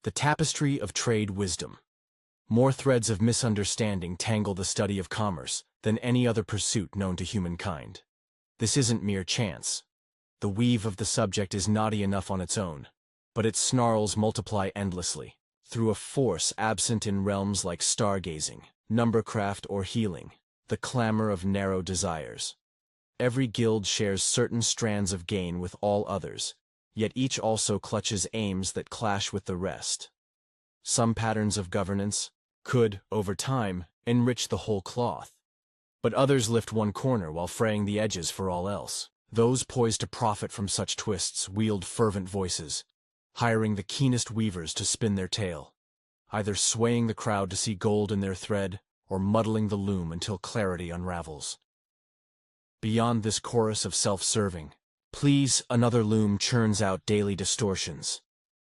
The tapestry of trade wisdom. More threads of misunderstanding tangle the study of commerce than any other pursuit known to humankind. This isn't mere chance. The weave of the subject is knotty enough on its own, but its snarls multiply endlessly, through a force absent in realms like stargazing, numbercraft, or healing, the clamor of narrow desires. Every guild shares certain strands of gain with all others, yet each also clutches aims that clash with the rest. Some patterns of governance could, over time, enrich the whole cloth, but others lift one corner while fraying the edges for all else. Those poised to profit from such twists wield fervent voices, hiring the keenest weavers to spin their tale, either swaying the crowd to see gold in their thread or muddling the loom until clarity unravels. Beyond this chorus of self-serving, please, another loom churns out daily distortions.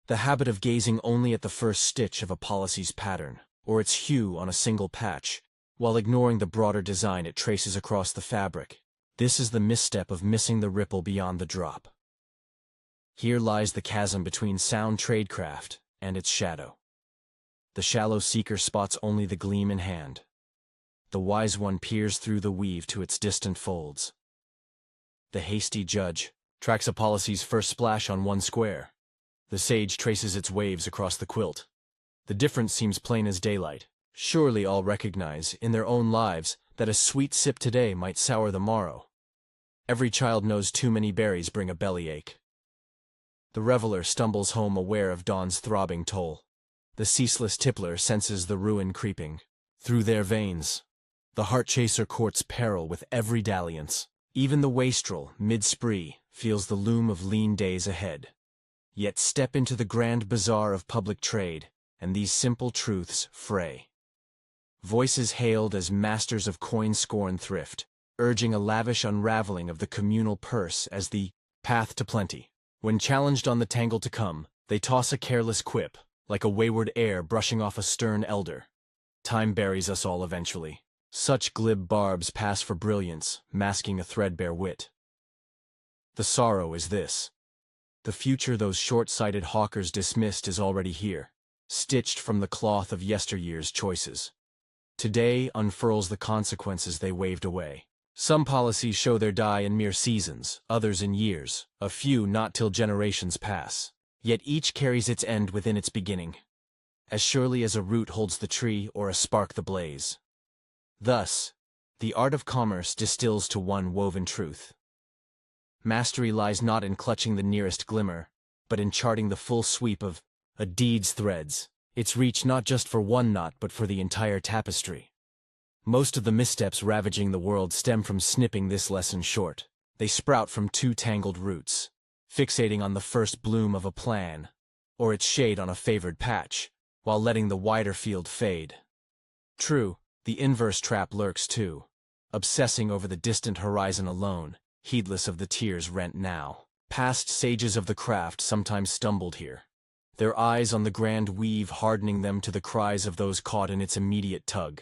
The habit of gazing only at the first stitch of a policy's pattern, or its hue on a single patch, while ignoring the broader design it traces across the fabric. This is the misstep of missing the ripple beyond the drop. Here lies the chasm between sound tradecraft and its shadow. The shallow seeker spots only the gleam in hand. The wise one peers through the weave to its distant folds. The hasty judge tracks a policy's first splash on one square. The sage traces its waves across the quilt. The difference seems plain as daylight. Surely all recognize, in their own lives, that a sweet sip today might sour the morrow. Every child knows too many berries bring a bellyache. The reveler stumbles home aware of dawn's throbbing toll. The ceaseless tippler senses the ruin creeping through their veins. The heart-chaser courts peril with every dalliance. Even the wastrel, mid-spree, feels the loom of lean days ahead. Yet step into the grand bazaar of public trade, and these simple truths fray. Voices hailed as masters of coin-scorn thrift, urging a lavish unraveling of the communal purse as the path to plenty. When challenged on the tangle to come, they toss a careless quip, like a wayward heir brushing off a stern elder. Time buries us all eventually. Such glib barbs pass for brilliance, masking a threadbare wit. The sorrow is this. The future those short-sighted hawkers dismissed is already here, stitched from the cloth of yesteryear's choices. Today unfurls the consequences they waved away. Some policies show their die in mere seasons, others in years, a few not till generations pass. Yet each carries its end within its beginning, as surely as a root holds the tree or a spark the blaze. Thus, the art of commerce distills to one woven truth. Mastery lies not in clutching the nearest glimmer, but in charting the full sweep of a deed's threads, its reach not just for one knot but for the entire tapestry. Most of the missteps ravaging the world stem from snipping this lesson short. They sprout from too tangled roots, fixating on the first bloom of a plan, or its shade on a favored patch, while letting the wider field fade. True, the inverse trap lurks too, obsessing over the distant horizon alone, heedless of the tears rent now. Past sages of the craft sometimes stumbled here, their eyes on the grand weave hardening them to the cries of those caught in its immediate tug.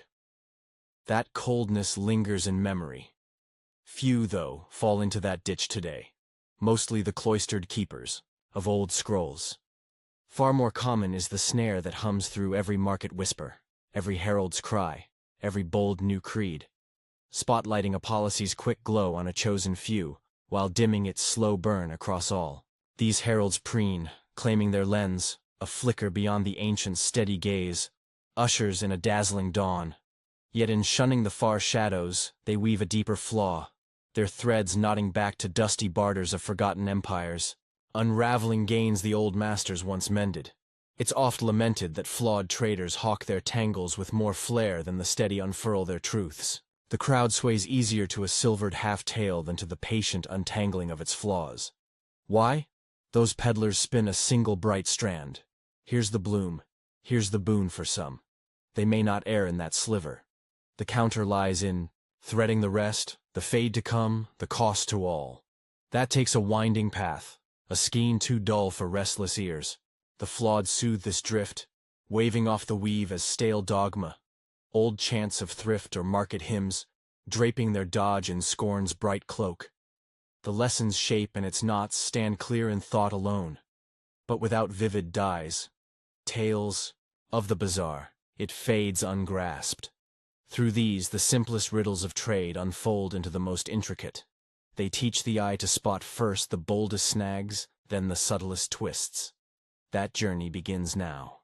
That coldness lingers in memory. Few, though, fall into that ditch today, mostly the cloistered keepers of old scrolls. Far more common is the snare that hums through every market whisper, every herald's cry, every bold new creed, spotlighting a policy's quick glow on a chosen few, while dimming its slow burn across all. These heralds preen, claiming their lens, a flicker beyond the ancient's steady gaze, ushers in a dazzling dawn. Yet in shunning the far shadows, they weave a deeper flaw, their threads knotting back to dusty barters of forgotten empires, unraveling gains the old masters once mended. It's oft lamented that flawed traders hawk their tangles with more flair than the steady unfurl their truths. The crowd sways easier to a silvered half-tail than to the patient untangling of its flaws. Why? Those peddlers spin a single bright strand. Here's the bloom, here's the boon for some. They may not err in that sliver. The counter lies in threading the rest, the fade to come, the cost to all. That takes a winding path, a skein too dull for restless ears. The flawed soothe this drift, waving off the weave as stale dogma, old chants of thrift or market hymns, draping their dodge in scorn's bright cloak. The lesson's shape and its knots stand clear in thought alone, but without vivid dyes. Tales of the bazaar. It fades ungrasped. Through these, the simplest riddles of trade unfold into the most intricate. They teach the eye to spot first the boldest snags, then the subtlest twists. That journey begins now.